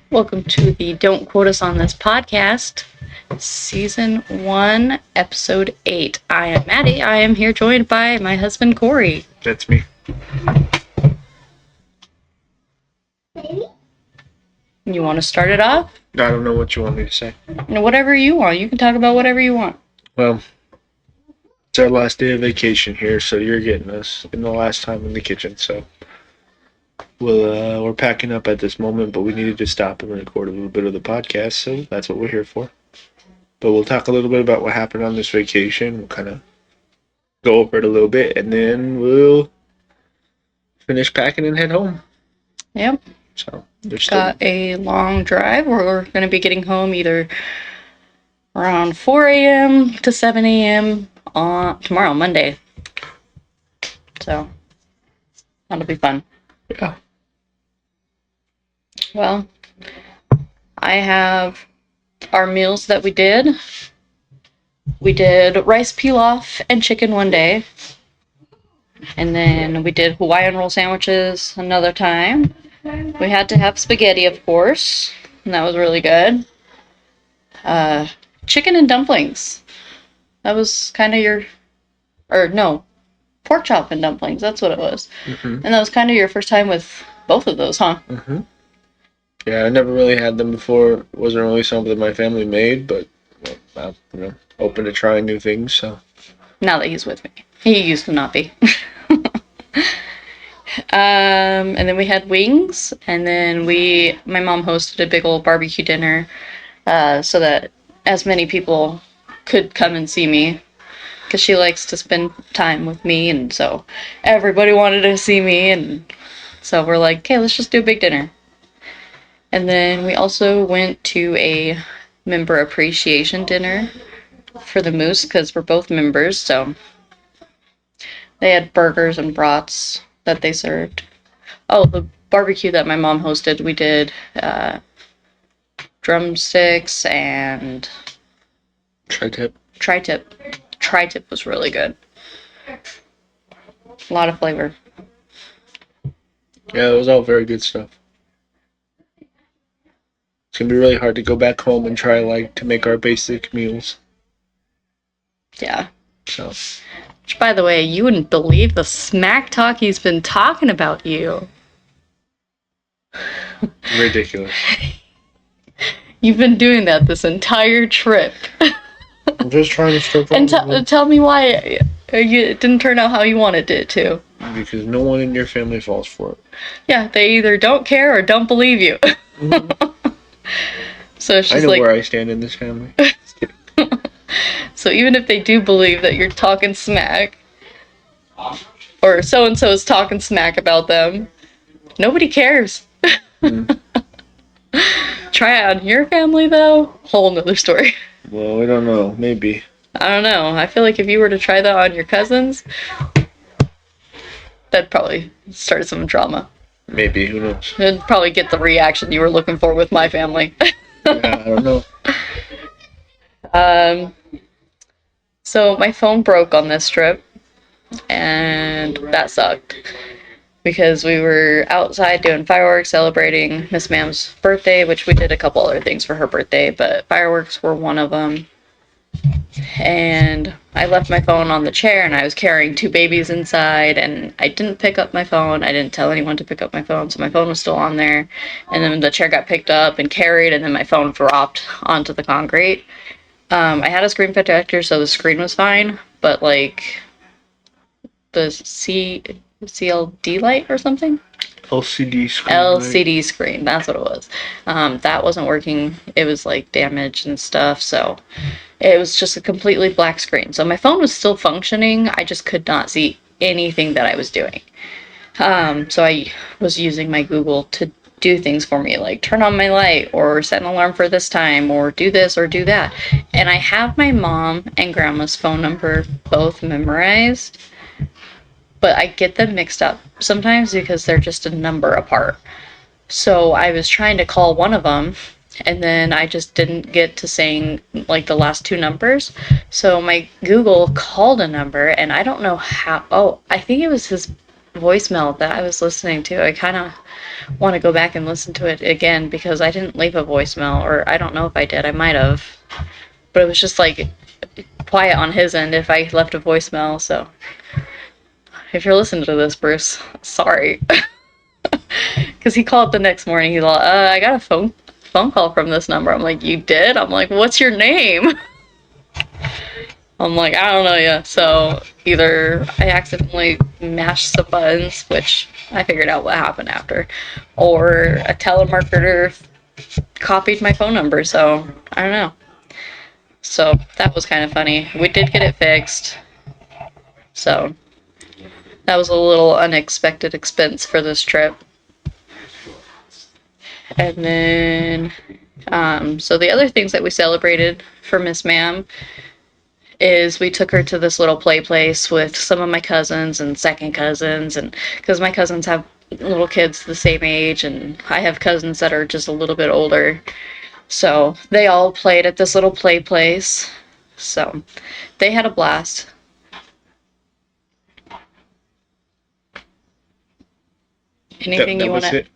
Welcome to the Don't Quote Us on This podcast, Season 1, Episode 8. I am Maddie. I am here joined by my husband, Corey. That's me. You want to start it off? I don't know what you want me to say. Whatever you want. You can talk about whatever you want. Well, it's our last day of vacation here, so you're getting us in the last time in the kitchen, so we're packing up at this moment, but we needed to stop and record a little bit of the podcast, so that's what we're here for. But we'll talk a little bit about what happened on this vacation. We'll kind of go over it a little bit, and then we'll finish packing and head home. Yep. So got a long drive. We're going to be getting home either around 4 a.m. to 7 a.m. on tomorrow, Monday. So that'll be fun. Yeah. Well, I have our meals that we did. We did rice pilaf and chicken one day. And then we did Hawaiian roll sandwiches another time. We had to have spaghetti, of course, and that was really good. Chicken and dumplings. That was kind of pork chop and dumplings. That's what it was. Mm-hmm. And that was kind of your first time with both of those, huh? Mm-hmm. Yeah, I never really had them before. It wasn't really something my family made, but I'm open to trying new things. So now that he's with me, he used to not be. And then we had wings, and then my mom hosted a big old barbecue dinner, so that as many people could come and see me, because she likes to spend time with me, and so everybody wanted to see me, and so we're like, okay, let's just do a big dinner. And then we also went to a member appreciation dinner for the Moose, because we're both members, so they had burgers and brats that they served. Oh, the barbecue that my mom hosted, we did drumsticks and tri-tip. Tri-tip was really good. A lot of flavor. Yeah, it was all very good stuff. It's gonna be really hard to go back home and try to make our basic meals. Yeah. So. Which, by the way, you wouldn't believe the smack talk he's been talking about you. Ridiculous. You've been doing that this entire trip. I'm just trying to strip. And tell me why it didn't turn out how you wanted it to. Because no one in your family falls for it. Yeah, they either don't care or don't believe you. Mm-hmm. So it's just I know where I stand in this family. So even if they do believe that you're talking smack, or so-and-so is talking smack about them, nobody cares. Mm. Try it on your family, though, whole nother story. Well, we don't know. Maybe. I don't know. I feel like if you were to try that on your cousins, that'd probably start some drama. Maybe. Who knows? It'd probably get the reaction you were looking for with my family. Yeah, I don't know. So my phone broke on this trip, and that sucked. Because we were outside doing fireworks, celebrating Miss Ma'am's birthday, which we did a couple other things for her birthday, but fireworks were one of them. And I left my phone on the chair, and I was carrying two babies inside, and I didn't pick up my phone. I didn't tell anyone to pick up my phone, so my phone was still on there. And then the chair got picked up and carried, and then my phone dropped onto the concrete. I had a screen protector, so the screen was fine, but the CLD light or something? LCD screen. LCD screen, that's what it was. That wasn't working. It was damaged and stuff, so it was just a completely black screen. So my phone was still functioning, I just could not see anything that I was doing. So I was using my Google to do things for me, like turn on my light or set an alarm for this time or do this or do that. And I have my mom and grandma's phone number both memorized, but I get them mixed up sometimes because they're just a number apart. So I was trying to call one of them, and then I just didn't get to saying the last two numbers. So my Google called a number, and I don't know how. Oh, I think it was his voicemail that I was listening to. I kind of want to go back and listen to it again because I didn't leave a voicemail, or I don't know if I did. I might have, but it was just like quiet on his end if I left a voicemail. So if you're listening to this, Bruce, sorry. Because he called the next morning. He's like, I got a phone call from this number. I'm like, you did? I'm like, what's your name? I'm like, I don't know yet. So either I accidentally mashed some buttons, which I figured out what happened after, or a telemarketer copied my phone number. So I don't know. So that was kind of funny. We did get it fixed. So that was a little unexpected expense for this trip. And then, so the other things that we celebrated for Miss Ma'am is we took her to this little play place with some of my cousins and second cousins, and because my cousins have little kids the same age, and I have cousins that are just a little bit older. So they all played at this little play place. So they had a blast. Anything That you want was to it.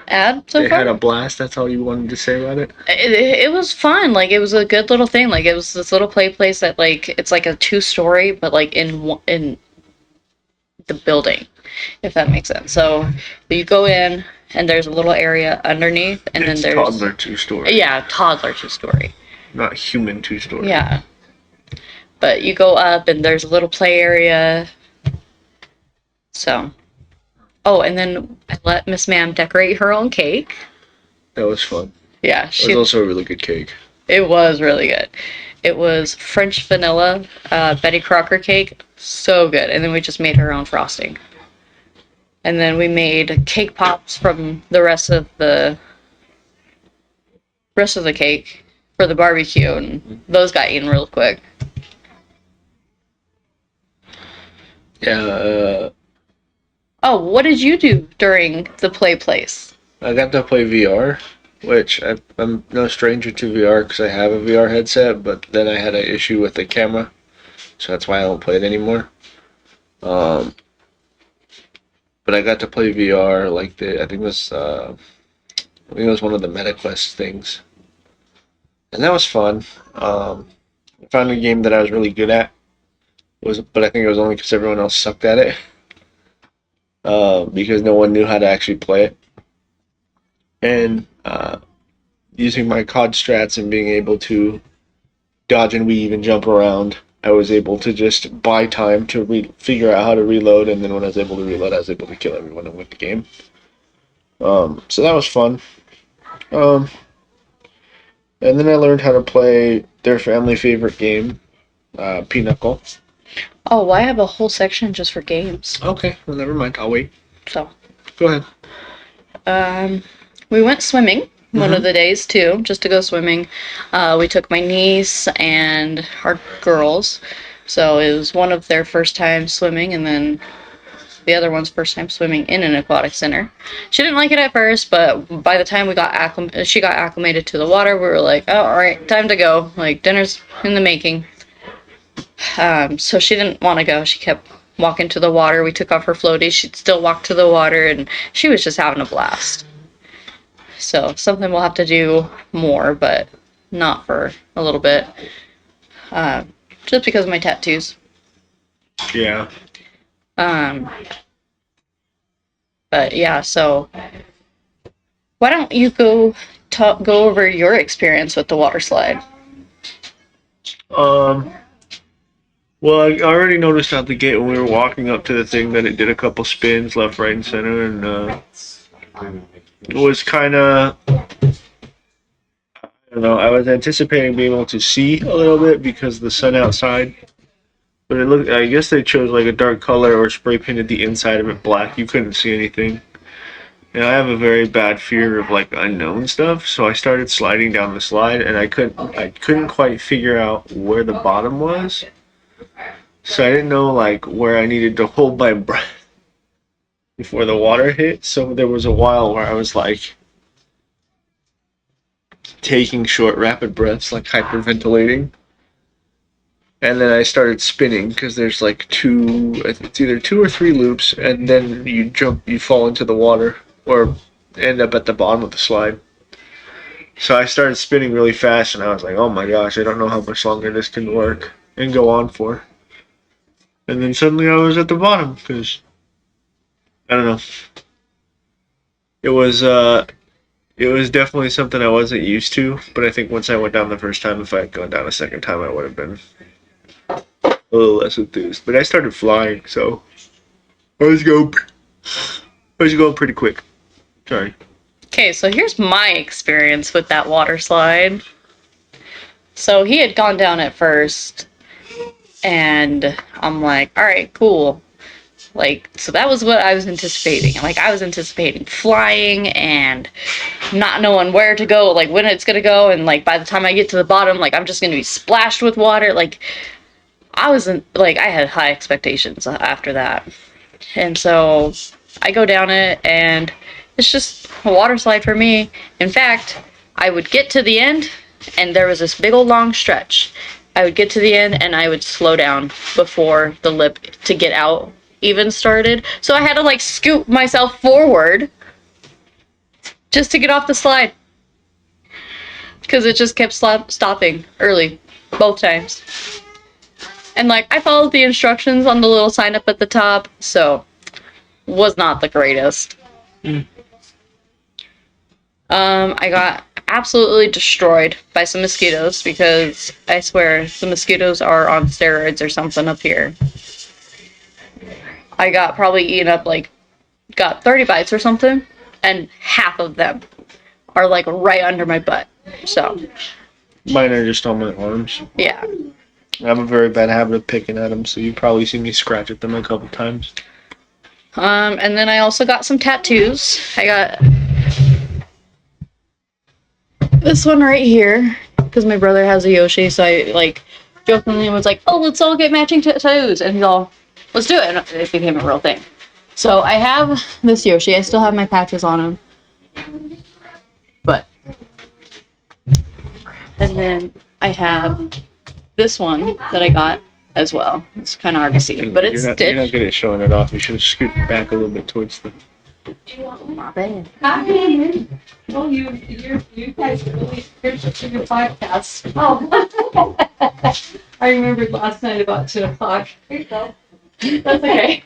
add so They far? had a blast. That's all you wanted to say about it? It was fun. Like, it was a good little thing. Like, it was this little play place that, like, it's like a 2-story, but like in the building, if that makes sense. So you go in and there's a little area underneath, and It's then there's toddler 2-story. yeah, toddler 2-story. Not human 2-story. Yeah, but you go up and there's a little play area. So, oh, and then I let Miss Ma'am decorate her own cake. That was fun. Yeah, It was also a really good cake. It was really good. It was French vanilla Betty Crocker cake. So good. And then we just made her own frosting. And then we made cake pops from the rest of the cake for the barbecue, and those got eaten real quick. Yeah, Oh, what did you do during the play place? I got to play VR, which I'm no stranger to VR because I have a VR headset, but then I had an issue with the camera, so that's why I don't play it anymore. But I got to play VR like I think it was one of the MetaQuest things, and that was fun. I found a game that I was really good at, but I think it was only because everyone else sucked at it, because no one knew how to actually play it. And using my COD strats and being able to dodge and weave and jump around, I was able to just buy time to figure out how to reload, and then when I was able to reload, I was able to kill everyone and win the game. So that was fun. And then I learned how to play their family favorite game, Pinochle. Oh, well, I have a whole section just for games. Okay, well, never mind. I'll wait. So, Go ahead. we went swimming one of the days too, just to go swimming. We took my niece and our girls. So it was one of their first time swimming, and then the other one's first time swimming in an aquatic center. She didn't like it at first, but by the time she got acclimated to the water, we were like, oh, all right, time to go. Like, dinner's in the making. So she didn't want to go. She kept walking to the water. We took off her floaties. She'd still walk to the water, and she was just having a blast. So something we'll have to do more, but not for a little bit. Just because of my tattoos. Yeah. But yeah, so why don't you go over your experience with the water slide? Well, I already noticed out the gate when we were walking up to the thing that it did a couple spins left, right, and center, and it was kind of, I don't know, I was anticipating being able to see a little bit because of the sun outside, but it looked, I guess they chose like a dark color or spray painted the inside of it black. You couldn't see anything. And I have a very bad fear of like unknown stuff, so I started sliding down the slide, and I couldn't quite figure out where the bottom was. So I didn't know like where I needed to hold my breath before the water hit. So there was a while where I was like taking short, rapid breaths, like hyperventilating. And then I started spinning because there's like it's either 2 or 3 loops, and then you fall into the water or end up at the bottom of the slide. So I started spinning really fast, and I was like, oh my gosh, I don't know how much longer this can work and go on for. And then suddenly I was at the bottom because, I don't know. It was definitely something I wasn't used to, but I think once I went down the first time, if I had gone down a second time, I would have been a little less enthused. But I started flying, so I was going pretty quick. Sorry. Okay, so here's my experience with that water slide. So he had gone down at first, and I'm like, all right, cool. Like, so that was what I was anticipating. Like, I was anticipating flying and not knowing where to go, like when it's gonna go, and like by the time I get to the bottom, like I'm just gonna be splashed with water. Like, I had high expectations after that. And so I go down it, and it's just a water slide for me. In fact, I would get to the end, and there was this big old long stretch. I would get to the end, and I would slow down before the lip to get out even started. So I had to like scoop myself forward just to get off the slide. Because it just kept stopping early, both times. And like, I followed the instructions on the little sign up at the top, so was not the greatest. I got absolutely destroyed by some mosquitoes because I swear the mosquitoes are on steroids or something up here. I got probably eaten up, got 30 bites or something, and half of them are like right under my butt. So mine are just on my arms. Yeah. I have a very bad habit of picking at them, so you probably see me scratch at them a couple times. And then I also got some tattoos. I got this one right here because my brother has a Yoshi, so I jokingly was like, "Oh, let's all get matching tattoos," and he's all, "Let's do it." And it became a real thing. So I have this Yoshi. I still have my patches on him, and then I have this one that I got as well. It's kind of hard to see, but it's stitched. You're not good at showing it off. You should have scooted back a little bit towards the... My bad. Hi. Oh, you guys really here's your podcast. Oh. I remembered last night about 2:00. Here you go. That's okay.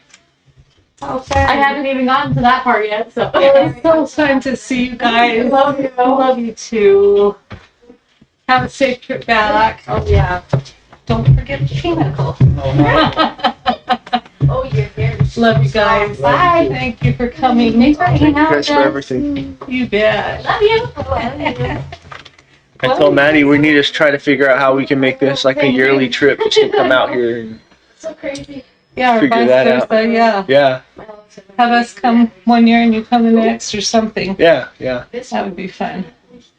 How fun. I haven't even gotten to that part yet, so. It's so fun to see you guys. Love you. Love you too. Have a safe trip back. Oh yeah. Don't forget the chemical. Oh, you're very. Love you guys. Bye. Thank you for coming. Thanks for hanging out Thank you guys with for us. everything. You bet. Love you. I told Maddie we need to try to figure out how we can make this like a yearly trip just to come out here and So crazy. Yeah, or figure vice that out. versa, yeah. Yeah, Have us come one year and you come the next or something. yeah. That would be fun.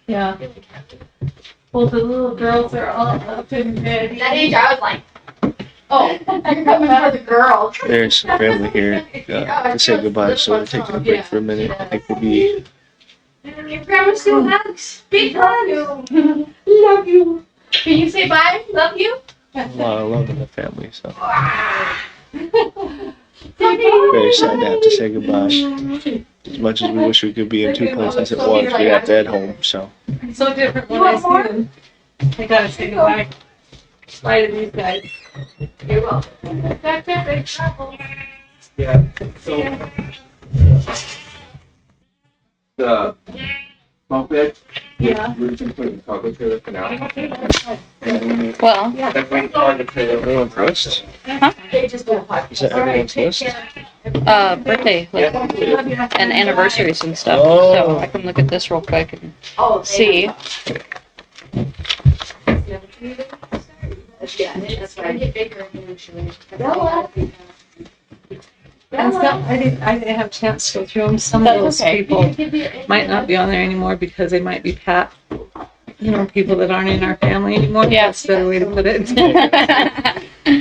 Yeah. Well, the little girls are all up in bed. That age, I was like, oh, I'm coming for the girl. There's some family here to say goodbye, so we're taking a break for a minute. I think we'll be... Your grandma still hugs. Big hugs. Love you. Can you say bye? Love you. a lot of love in the family, so very sad to have to say goodbye. As much as we wish we could be in two places at once, we have to head home, so. It's so different when I see them. I gotta say goodbye. Bye to these guys. You're welcome. Back travel. Yeah, so the bunk bed, Yeah. we're just putting the cargo trailer for now. Well, Everyone's on the trailer. Everyone's list? they just do a podcast. Is that everyone's list? Birthday, and anniversaries and stuff. Oh. So I can look at this real quick and see. Yeah, that's why I get bigger eventually. And some, I didn't have a chance to go through them. Some of That's those okay. people might not be on there anymore because they might be people that aren't in our family anymore. Yeah. That's a better way to put it.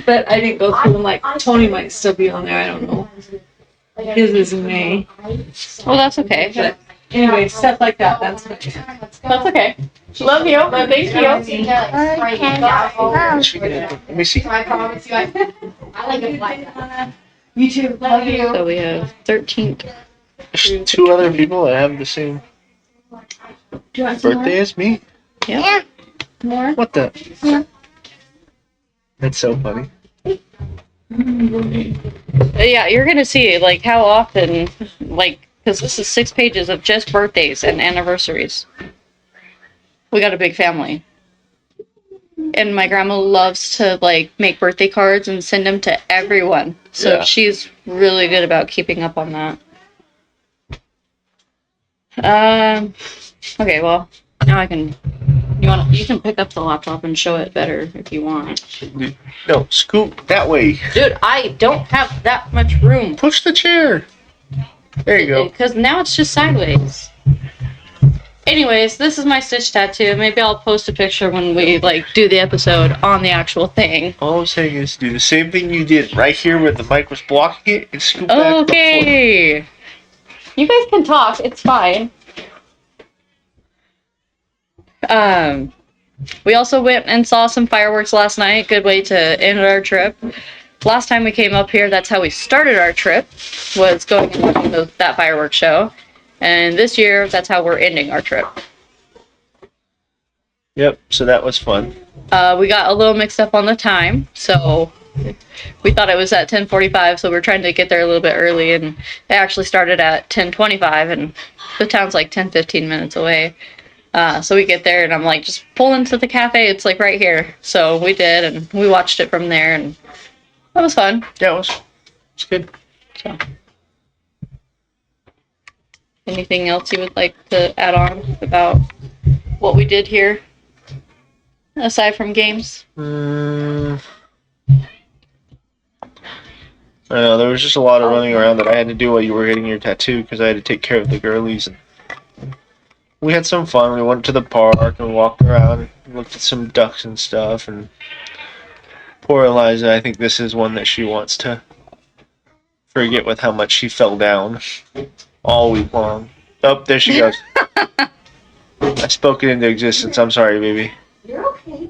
But I didn't go through them. Like Tony might still be on there. I don't know. His is in May. Well, that's okay. But Anyway, stuff like that. That's what. That's okay. Love you. Thank you. Let me see. I promise you, I like it like that. You too. Love you. So we have 13th. There's 2 other people that have the same Do you want some birthday as me. Yeah. more? What the? That's so funny. Yeah, you're gonna see like how often, like, because this is 6 pages of just birthdays and anniversaries. We got a big family, and my grandma loves to like make birthday cards and send them to everyone. So Yeah. she's really good about keeping up on that. Okay, well, now I can. You can pick up the laptop and show it better if you want. No, scoot that way. Dude, I don't have that much room. Push the chair. There you go. Because now it's just sideways. Anyways, this is my stitch tattoo. Maybe I'll post a picture when we like do the episode on the actual thing. All I'm saying is do the same thing you did right here where the mic was blocking it and scoot back. Okay. You guys can talk. It's fine. We also went and saw some fireworks last night. Good way to end our trip. Last time we came up here, that's how we started our trip, was going and watching that fireworks show. And this year, that's how we're ending our trip. Yep, so that was fun. We got a little mixed up on the time, so we thought it was at 10:45, so we're trying to get there a little bit early, and it actually started at 10:25, and the town's like 10-15 minutes away. So we get there, and I'm like, just pull into the cafe. It's like right here. So we did, and we watched it from there, and that was fun. Yeah, it's good. So, anything else you would like to add on about what we did here, aside from games? I know, there was just a lot of running around that I had to do while you were getting your tattoo because I had to take care of the girlies. And we had some fun. We went to the park and walked around and looked at some ducks and stuff. And poor Eliza, I think this is one that she wants to forget with how much she fell down all week long. Oh, there she goes. I spoke it into existence. I'm sorry, baby. You're okay.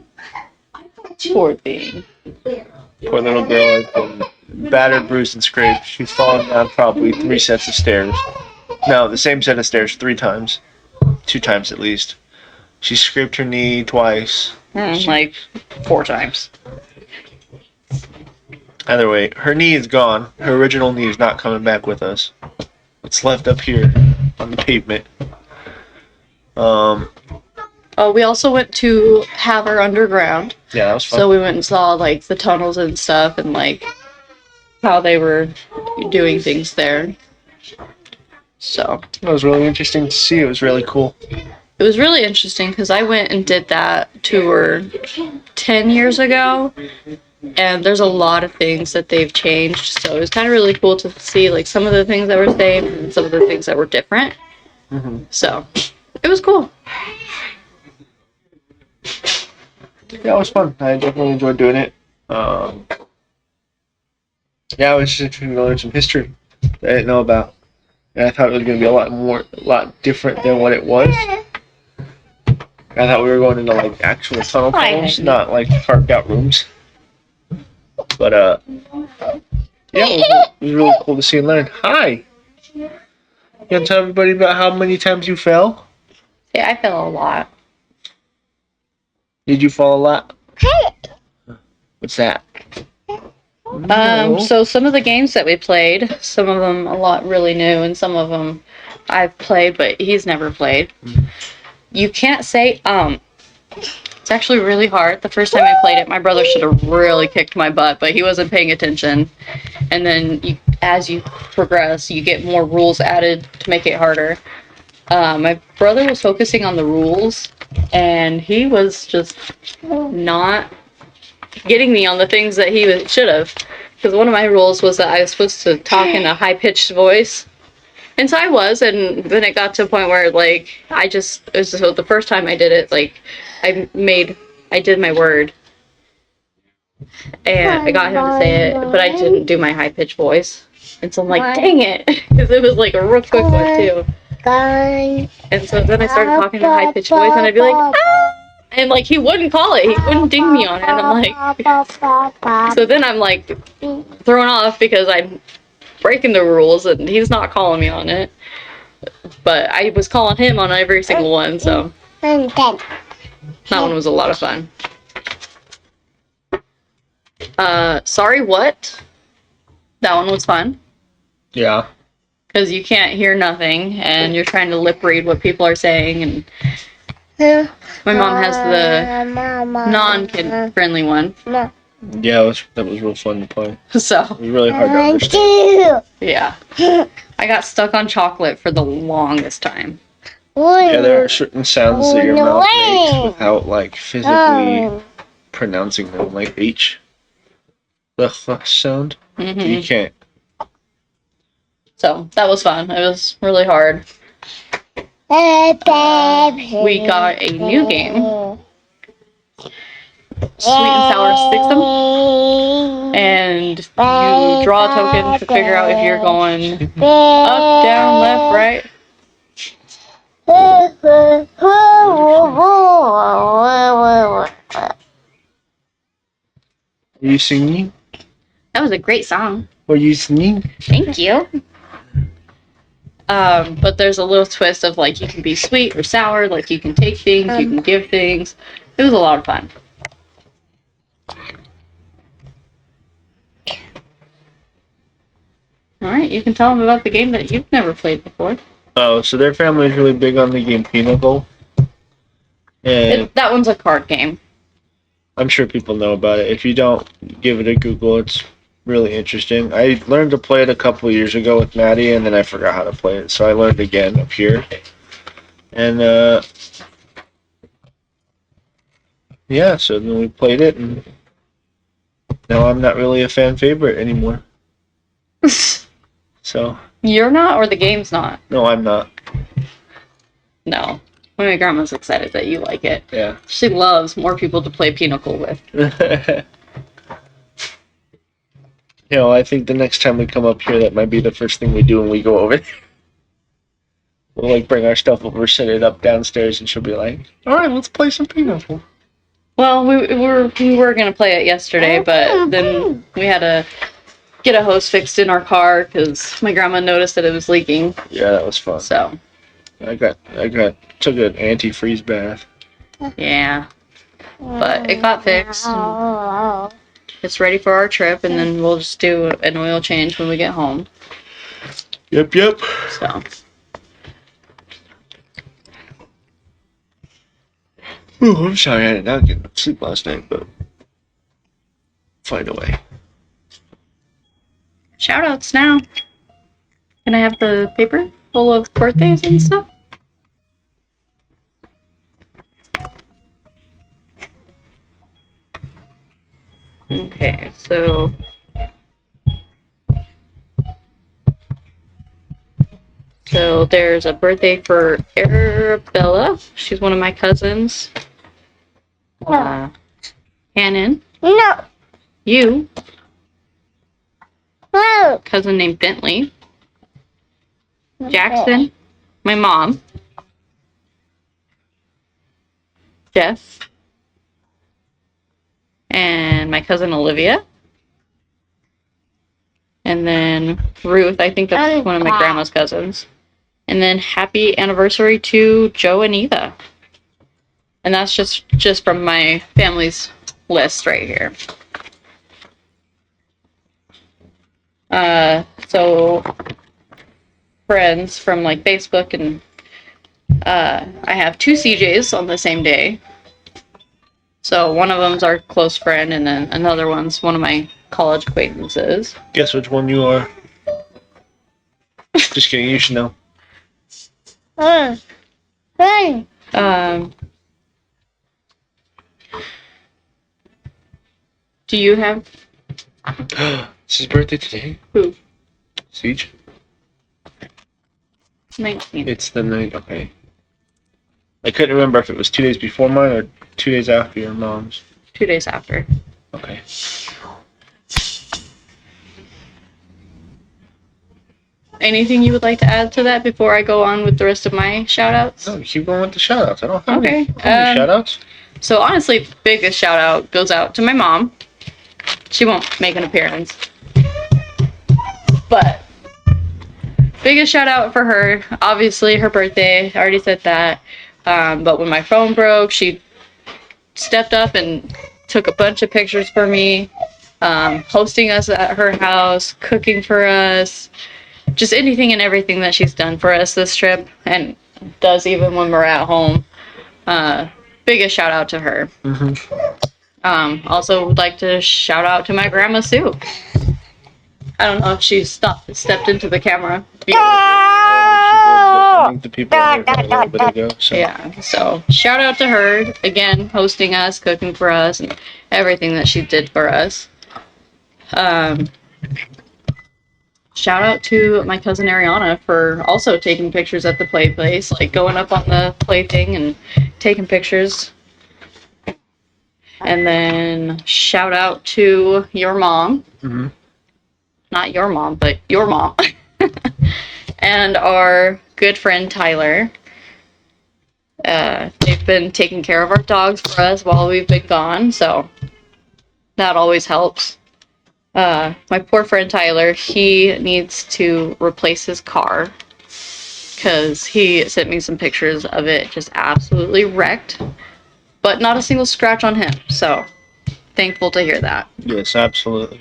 Poor thing. Poor little girl has been battered, bruised, and scraped. She's fallen down probably 3 sets of stairs. No, the same set of stairs 3 times. 2 times at least. She scraped her knee twice. Like 4 times. Either way, her knee is gone. Her original knee is not coming back with us. It's left up here on the pavement. We also went to Haver Underground. Yeah, that was fun. So we went and saw like the tunnels and stuff, and like how they were doing things there. So It was really interesting to see. It was really cool. it was really interesting because I went and did that tour 10 years ago, and there's a lot of things that they've changed. So it was kind of really cool to see like some of the things that were the same and some of the things that were different. Mm-hmm. So it was cool. Yeah, it was fun. I definitely enjoyed doing it. Yeah, it was just interesting to learn some history that I didn't know about. And I thought it was going to be a lot different than what it was. I thought we were going into like actual tunnels, not like carved out rooms. But yeah, it was really cool to see and learn. Hi. You want to tell everybody about how many times you fell? Yeah, I fell a lot. Did you fall a lot? What's that? No. So some of the games that we played, some of them a lot really new, and some of them I've played, but he's never played. You can't say It's actually really hard. The first time I played it, my brother should have really kicked my butt, but he wasn't paying attention. And then as you progress, you get more rules added to make it harder. My brother was focusing on the rules, and he was just not getting me on the things that he should have. Because one of my rules was that I was supposed to talk in a high-pitched voice. And so I was, and then it got to a point where, like, so the first time I did it, like, I did my word. And I got him to say it, but I didn't do my high-pitched voice. And so I'm like, dang it! Because it was, like, a real quick one, too. And so then I started talking in a high-pitched voice, and I'd be like, ah! And like he wouldn't call it, he wouldn't ding me on it. And I'm like, so then I'm like thrown off because I'm breaking the rules and he's not calling me on it. But I was calling him on every single one, so that one was a lot of fun. Sorry, what? That one was fun. Yeah. Because you can't hear nothing, and you're trying to lip read what people are saying, and my mom has the non-kid friendly one. Yeah, that was real fun to play. So It was really hard to understand. yeah, I got stuck on chocolate for the longest time. Yeah, there are certain sounds that your mouth makes without like physically pronouncing them, like H, the sound. You can't. So that was fun. It was really hard. We got a new game, Sweet and Sour Sticks'em, and you draw a token to figure out if you're going up, down, left, right. Are you singing? That was a great song. Are you singing? Thank you. But there's a little twist of like you can be sweet or sour, like you can take things, you can give things. It was a lot of fun. Alright, you can tell them about the game that you've never played before. Oh, so their family is really big on the game Pinochle. And That one's a card game. I'm sure people know about it. If you don't, give it a Google. It's really interesting. I learned to play it a couple of years ago with Maddie, and then I forgot how to play it. So I learned again up here. And, yeah, so then we played it, and now I'm not really a fan favorite anymore. So. You're not, or the game's not? No, I'm not. No. My grandma's excited that you like it. Yeah. She loves more people to play Pinochle with. You know, I think the next time we come up here, that might be the first thing we do when we go over there. We'll, like, bring our stuff over, set it up downstairs, and she'll be like, alright, let's play some Pinochle. Well, we were going to play it yesterday, but then we had to get a hose fixed in our car because my grandma noticed that it was leaking. Yeah, that was fun. So. I took an antifreeze bath. Yeah. But it got fixed. It's ready for our trip, and then we'll just do an oil change when we get home. Yep. So. Ooh, I'm sorry I did not get enough sleep last night, but find a way. Shoutouts now. Can I have the paper full of birthdays and stuff? Okay, so there's a birthday for Arabella. She's one of my cousins. Hannon. No. You. No. Cousin named Bentley. Jackson. My mom. Jess. And my cousin Olivia. And then Ruth, I think that's one of my grandma's cousins. And then happy anniversary to Joe and Eva. And that's just from my family's list right here. So friends from like Facebook, and I have 2 CJs on the same day. So one of them's our close friend, and then another one's one of my college acquaintances. Guess which one you are? Just kidding, you should know. Do you have? It's his birthday today? Who? Siege? 19. It's the night, okay. I couldn't remember if it was 2 days before mine or 2 days after your mom's. 2 days after. anything you would like to add to that before I go on with the rest of my shout outs? No, keep going with the shout outs. I don't have Okay, any shout outs. So honestly, biggest shout out goes out to my mom. She won't make an appearance. But biggest shout out for her, obviously her birthday, I already said that. But when my phone broke, she stepped up and took a bunch of pictures for me, hosting us at her house, cooking for us, just anything and everything that she's done for us this trip, and does even when we're at home. Biggest shout out to her. Also would like to shout out to my grandma Sue. I don't know if she stepped into the camera. I think the people in here a little bit ago. So. Yeah, so shout out to her again, hosting us, cooking for us, and everything that she did for us. Shout out to my cousin Ariana for also taking pictures at the play place, like going up on the play thing and taking pictures. And then shout out to your mom. Not your mom, but your mom. And our good friend Tyler. They've been taking care of our dogs for us while we've been gone, so that always helps. My poor friend Tyler, he needs to replace his car because he sent me some pictures of it just absolutely wrecked, but not a single scratch on him, so thankful to hear that. Yes, absolutely.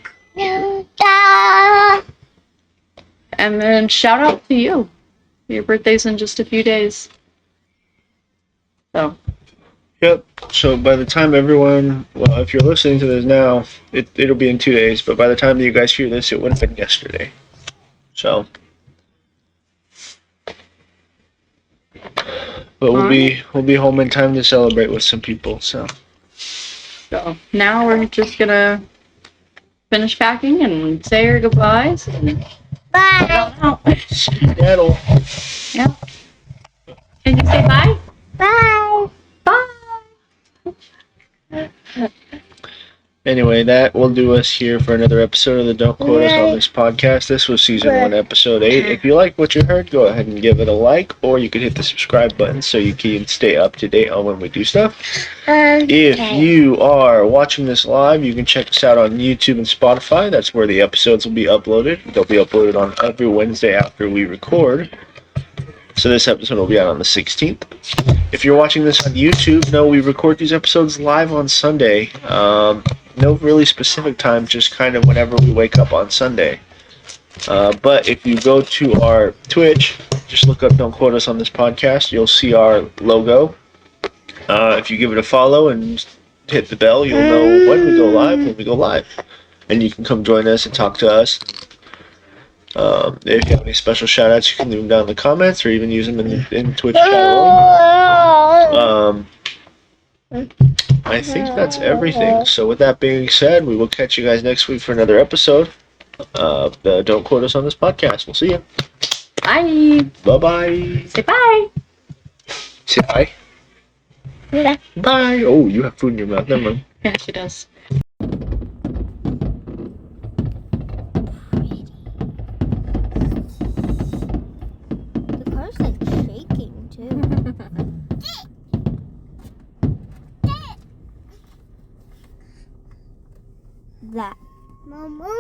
And then shout out to you. Your birthday's in just a few days. So. Yep. So by the time everyone, well, if you're listening to this now, it'll be in 2 days. But by the time that you guys hear this, it would have been yesterday. So, but we'll be home in time to celebrate with some people. So Now we're just gonna finish packing and say our goodbyes and bye. Skedaddle. Yeah. Can you say bye? Bye. Bye. Anyway, that will do us here for another episode of the Don't Quote Us on This podcast. This was season 1, episode 8. If you like what you heard, go ahead and give it a like, or you can hit the subscribe button so you can stay up to date on when we do stuff. If you are watching this live, you can check us out on YouTube and Spotify. That's where the episodes will be uploaded. They'll be uploaded on every Wednesday after we record. So this episode will be out on the 16th. If you're watching this on YouTube, no, we record these episodes live on Sunday. No really specific time, just kind of whenever we wake up on Sunday. But if you go to our Twitch, just look up Don't Quote Us on This podcast, you'll see our logo. If you give it a follow and hit the bell, you'll know when we go live. And you can come join us and talk to us. If you have any special shout outs, you can leave them down in the comments or even use them in Twitch chat room. I think that's everything. So with that being said, we will catch you guys next week for another episode of the Don't Quote Us on This podcast. We'll see you. Bye. Bye-bye. Say bye. Say bye. Yeah. Bye. Oh, you have food in your mouth. Never mind. Yeah, she does. The car's like shaking too. That. Mama?